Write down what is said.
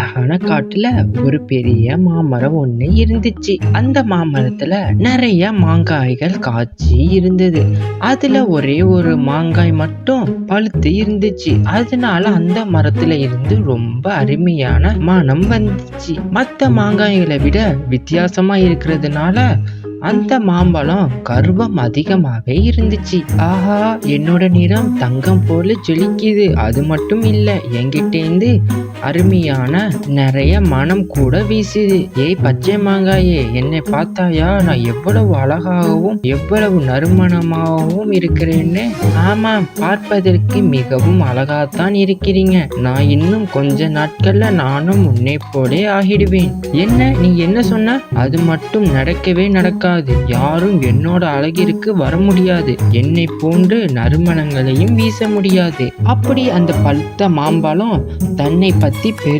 அழகான காட்டுல ஒரு பெரிய மாமரம் ஒண்ணு இருந்துச்சு. அந்த மாமரத்துல நிறைய மாங்காய்கள் காய்ச்சி இருந்தது. அதுல ஒரே ஒரு மாங்காய் மட்டும் பழுத்து இருந்துச்சு. அதனால அந்த மரத்துல இருந்து ரொம்ப அருமையான மனம் வந்துச்சு. மத்த மாங்காய்களை விட வித்தியாசமா இருக்கிறதுனால அந்த மாம்பழம் கர்வம் அதிகமாவே இருந்துச்சு. ஆஹா, என்னோட நிறம் தங்கம் போல ஜொலிக்குது. அது மட்டும் இல்ல, என்கிட்டேந்து அருமையான நிறைய மனம் கூட வீசுது. ஏய் பச்சை மாங்காயே, என்னை பார்த்தாயா? நான் எவ்வளவு அழகாகவும் எவ்வளவு நறுமணமாகவும் இருக்கிறேன்னு. ஆமாம், பார்ப்பதற்கு மிகவும் அழகாத்தான் இருக்கிறீங்க. நான் இன்னும் கொஞ்ச நாட்கள்ல நானும் உன்னை போலே ஆகிடுவேன். என்ன நீ என்ன சொன்ன? அது மட்டும் நடக்கவே நடக்காது. யாரும் என்னோட அழகிற்கு வர முடியாது. என்னை போன்று நறுமணங்களையும் வீச முடியாது. அப்படி அந்த பழுத்த மாம்பழம் தன்னை பத்தி